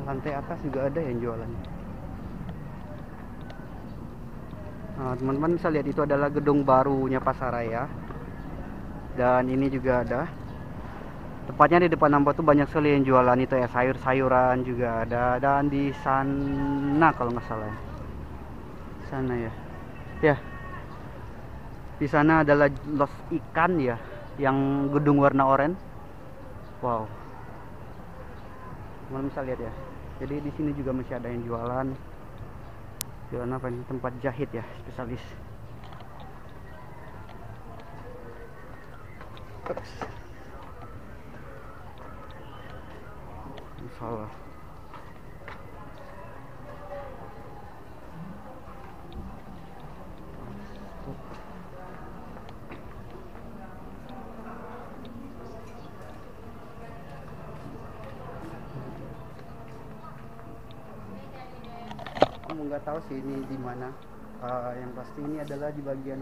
lantai atas juga ada yang jualan. Nah, teman-teman bisa lihat itu adalah gedung barunya Pasaraya. Dan ini juga ada. Tepatnya di depan nampak tuh banyak sekali yang jualan itu ya, sayur-sayuran juga ada. Dan di sana kalau nggak salah ya. Sana ya. Ya, di sana adalah los ikan ya, yang gedung warna oranye. Wow. Teman bisa lihat ya. Jadi di sini juga masih ada yang jualan. Jualan apa ini? Tempat jahit ya, spesialis. Ups. Salah. Kamu nggak tahu sih ini di mana. Yang pasti ini adalah di bagian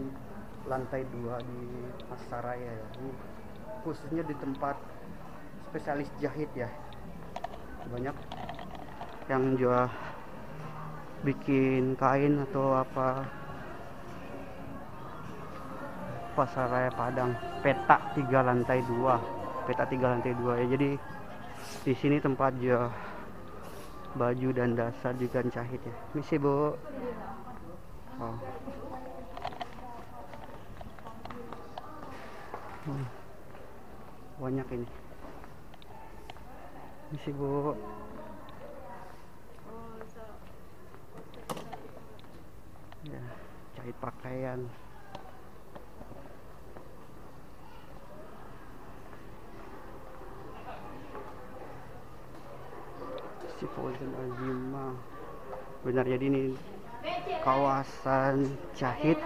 lantai 2 di Pasaraya ya. Ini khususnya di tempat spesialis jahit ya. Banyak yang jual bikin kain atau apa. Pasaraya Padang, petak 3 lantai 2. Petak 3 lantai 2 ya. Jadi di sini tempat jual baju dan dasar juga jahit ya. Misi Bu. Oh. Banyak ini. Misi Bu. Ya, jahit pakaian. Si Fauzan Azimah. Benar, jadi ini kawasan jahit.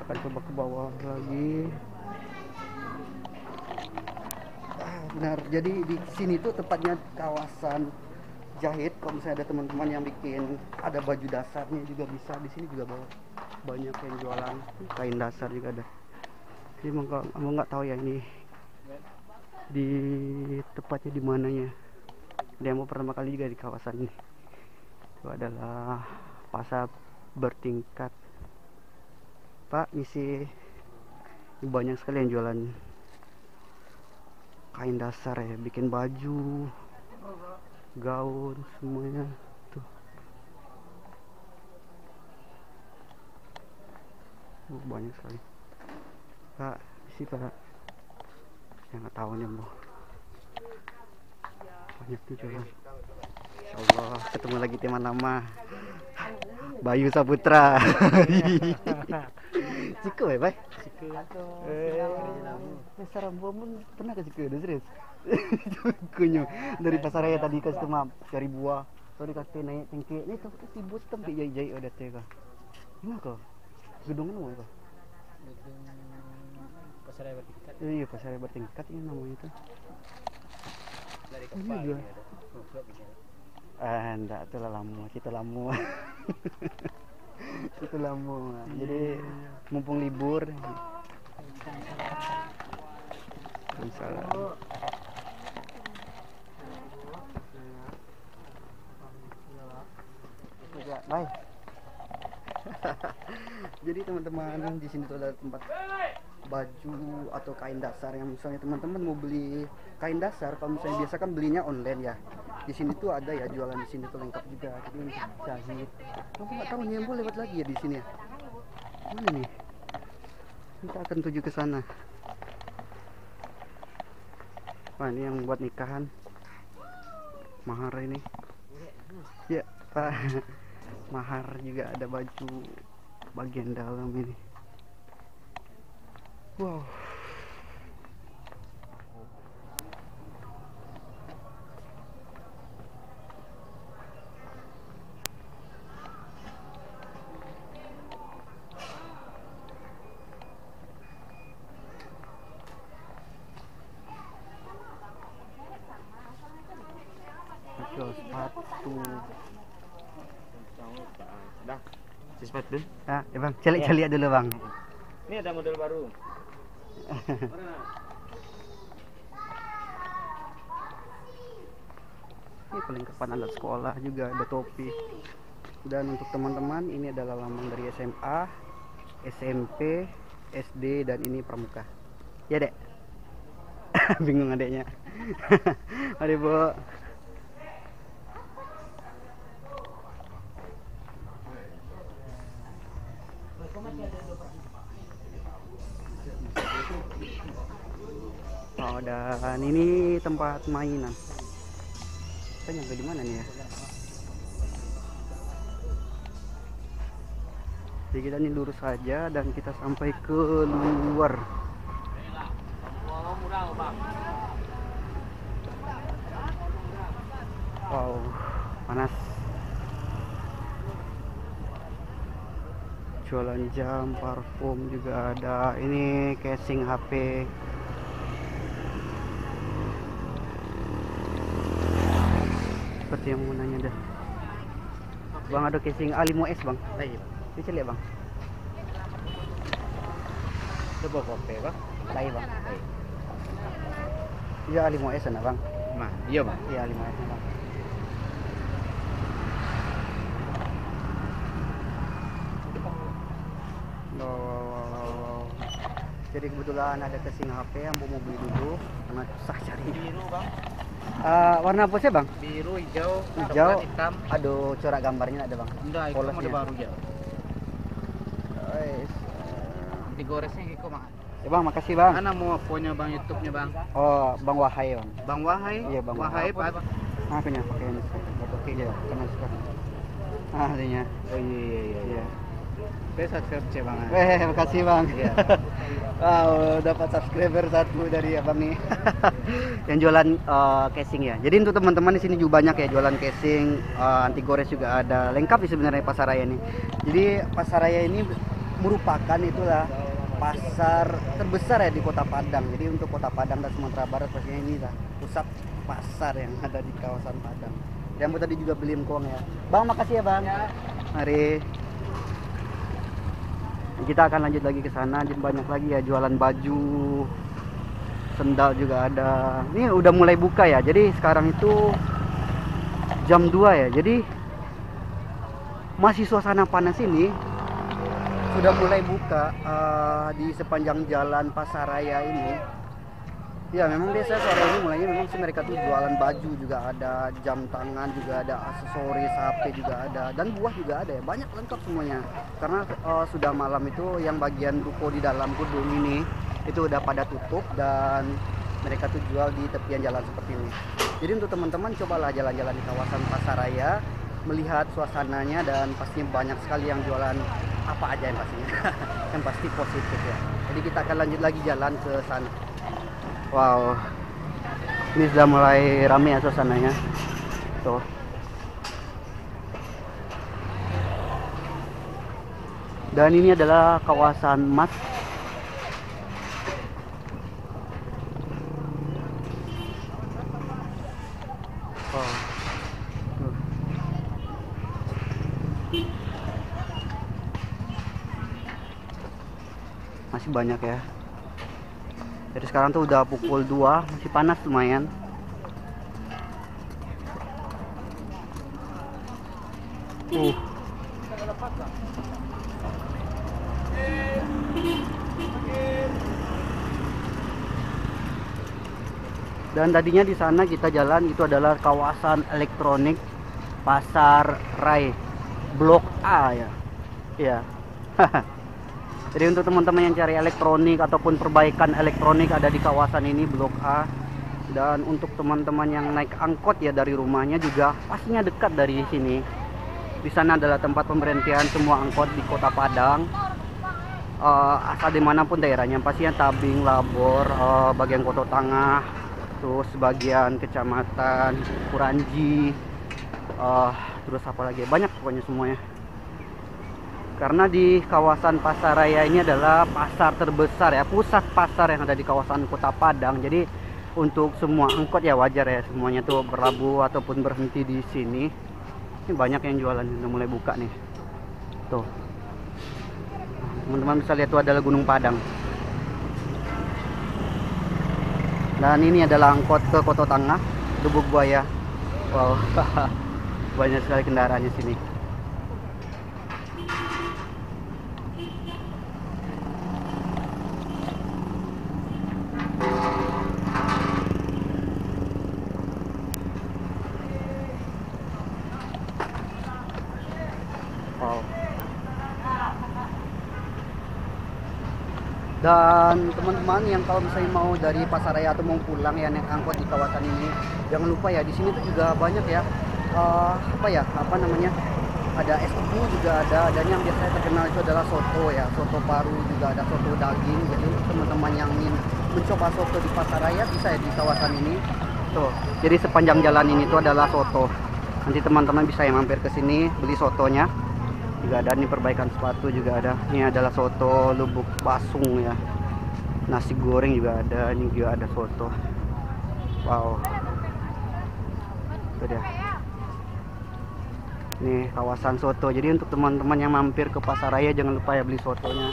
Akan coba ke bawah lagi. Benar, jadi di sini tuh tepatnya kawasan jahit. Kalau misalnya ada teman-teman yang bikin ada baju dasarnya juga bisa. Di sini juga banyak yang jualan kain dasar juga ada. Jadi kamu nggak tahu ya ini di tepatnya di mananya. Dia mau pertama kali juga di kawasan ini. Itu adalah pasar bertingkat. Pak, misi banyak sekali yang jualan kain dasar ya, bikin baju, gaun, semuanya tuh. Banyak sekali. Pak, isi Pak. Saya nggak tahu nih Bu. Banyak tuh jualan. Insya Allah ketemu lagi teman lama. Bayu Saputra. Ciko ya, Pak? Ciko. Pasar Rambuan pernah ke Ciko, udah serius? Kunyo dari Pasaraya tadi ke situ mah cari buah. Tadi kata naik tengke, ini tuh sibuk tempat jai-jai udah tega. Gimana kok? Gedungnya mau apa? Gedung Pasaraya bertingkat. Iya, Pasaraya bertingkat ini namanya itu. Dari kepala ini ada. Enggak, itu lama, kita lama. Itu lama. Jadi mumpung libur. Salam. Baik. Jadi teman-teman di sini tuh ada tempat baju atau kain dasar yang misalnya teman-teman mau beli kain dasar, kalau misalnya biasa kan belinya online ya. Di sini tuh ada ya jualan di sini tuh lengkap juga. Jadi untuk jahit. Kamu nggak tahu nih, boleh lewat lagi ya di sini ya. Mana nih? Kita akan tuju ke sana. Wah, ini yang buat nikahan. Mahar ini. Ya, Pak. Mahar juga ada baju bagian dalam ini. Wow. Dah. Sepatu. Ah, ya bang, celi-celi dulu bang. Ini ada model baru. Ini perlengkapan alat sekolah juga, ada topi. Dan untuk teman-teman ini adalah lambang dari SMA, SMP, SD, dan ini pramuka. Ya dek. Bingung adeknya. Mari bu. Oh, dan ini tempat mainan. Kita nyampe di mana nih ya? Jadi kita ini lurus saja dan kita sampai ke luar. Wow, panas. Jualan jam, parfum juga ada. Ini casing HP. Seperti yang mau nanya dah. Bang, ada casing A5S bang. Baik. Bisa lihat bang. Coba kopi, Bang. Baik bang. Iya A5S sana bang. Mah, iya, Bang. Iya A5S bang. Wow. Jadi kebetulan ada casing HP yang mau beli dulu karena susah cari. Biru, Bang. Warna apa sih bang? Biru, hijau, Hijau. coklat, hitam. Aduh, corak gambarnya ada bang. Enggak, itu Polosnya. mode baru ya. Guys. Digoresnya kiko mah. Ya bang, makasih bang. Mana mau punya Bang YouTube-nya, Bang? Oh, Bang Wahai bang. Bang Wahai. Iya, Bang Wahai, Pak. Ah, punya pakai ini. Oke ya, kena sekarang. Ah, adanya. Oh iya. Iya. Saya subscribe C, Bang. Makasih bang. Iya. Wow, dapat subscriber satu dari abang nih. Yang jualan casing ya. Jadi untuk teman-teman di sini juga banyak ya jualan casing, anti gores juga ada. Lengkap sih sebenarnya pasar raya ini. Jadi pasar raya ini merupakan itulah pasar terbesar ya di Kota Padang. Jadi untuk Kota Padang dan Sumatera Barat pastinya ini lah pusat pasar yang ada di kawasan Padang. Yang mau tadi juga beli engkong ya. Bang, makasih ya bang. Ya. Mari. Kita akan lanjut lagi ke sana. Jadi banyak lagi ya jualan baju, sendal juga ada. Ini udah mulai buka ya. Jadi sekarang itu jam 2 ya. Jadi masih suasana panas ini sudah mulai buka di sepanjang jalan pasar raya ini. Ya memang biasa sore ini mulainya memang sih mereka tuh jualan baju juga ada, jam tangan juga ada, aksesoris HP juga ada, dan buah juga ada ya, banyak lengkap semuanya. Karena sudah malam itu yang bagian ruko di dalam gedung ini itu udah pada tutup dan mereka tuh jual di tepian jalan seperti ini. Jadi untuk teman-teman cobalah jalan-jalan di kawasan pasar raya, melihat suasananya dan pastinya banyak sekali yang jualan apa aja yang pastinya yang pasti positif ya. Jadi kita akan lanjut lagi jalan ke sana. Wow, ini sudah mulai ramai ya suasananya. Tuh. Dan ini adalah kawasan emas. Oh. Tuh. Masih banyak ya. Jadi sekarang tuh udah pukul 2, masih panas lumayan. Dan tadinya di sana kita jalan itu adalah kawasan elektronik Pasar Raya Blok A ya. Iya. Jadi untuk teman-teman yang cari elektronik ataupun perbaikan elektronik ada di kawasan ini Blok A. Dan untuk teman-teman yang naik angkot ya dari rumahnya juga pastinya dekat dari sini. Di sana adalah tempat pemberhentian semua angkot di Kota Padang. Asal dimanapun daerahnya, pastinya Tabing, Labor, bagian Kota Tengah, terus bagian kecamatan Kuranji, terus apa lagi, banyak pokoknya semuanya. Karena di kawasan pasar raya ini adalah pasar terbesar ya, pusat pasar yang ada di kawasan Kota Padang. Jadi untuk semua angkot ya wajar ya semuanya tuh berlabuh ataupun berhenti di sini. Ini banyak yang jualan, udah mulai buka nih. Tuh. Teman-teman bisa lihat tuh adalah Gunung Padang. Dan ini adalah angkot ke Kota Tangah, Lubuk Buaya. Wow, banyak sekali kendaraannya sini. Wow. Dan teman-teman yang kalau misalnya mau dari Pasaraya atau mau pulang ya naik angkot di kawasan ini, jangan lupa ya di sini tuh juga banyak ya apa namanya, ada es tebu juga ada, dan yang biasanya terkenal itu adalah soto ya, soto paru juga ada, soto daging. Jadi untuk teman-teman yang ingin mencoba soto di Pasaraya bisa ya di kawasan ini tuh. Jadi sepanjang jalan ini tuh adalah soto. Nanti teman-teman bisa ya mampir ke sini beli sotonya. Juga ada nih perbaikan sepatu juga ada. Ini adalah soto Lubuk Basung ya. Nasi goreng juga ada. Ini juga ada soto. Wow. Itu dia. Nih kawasan soto. Jadi untuk teman-teman yang mampir ke Pasaraya jangan lupa ya beli sotonya.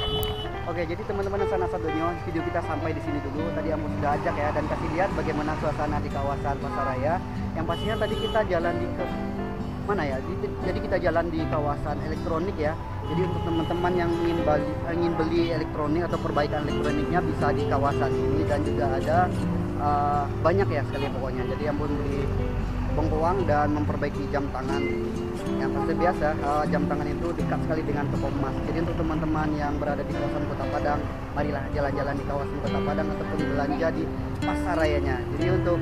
Oke, jadi teman-teman sana sadonyo, video kita sampai di sini dulu. Tadi Ambo sudah ajak ya dan kasih lihat bagaimana suasana di kawasan Pasaraya. Yang pastinya tadi kita jalan di ke mana ya, jadi kita jalan di kawasan elektronik ya. Jadi untuk teman-teman yang ingin beli elektronik atau perbaikan elektroniknya bisa di kawasan ini, dan juga ada banyak ya sekali pokoknya. Jadi yang pun beli bengkoang dan memperbaiki jam tangan yang seperti biasa. Jam tangan itu dekat sekali dengan toko emas. Jadi untuk teman-teman yang berada di kawasan Kota Padang, marilah jalan-jalan di kawasan Kota Padang ataupun belanja di Pasarayanya. Jadi untuk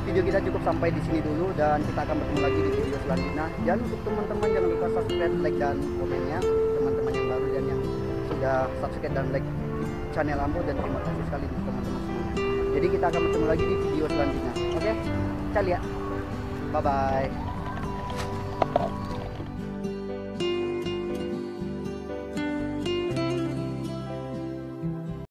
video kita cukup sampai di sini dulu, dan kita akan bertemu lagi di video selanjutnya. Dan untuk teman-teman jangan lupa subscribe, like, dan komennya. Teman-teman yang baru dan yang sudah subscribe dan like channel Ambo, dan terima kasih sekali untuk teman-teman semua. Jadi kita akan bertemu lagi di video selanjutnya. Oke, kita lihat. Bye bye.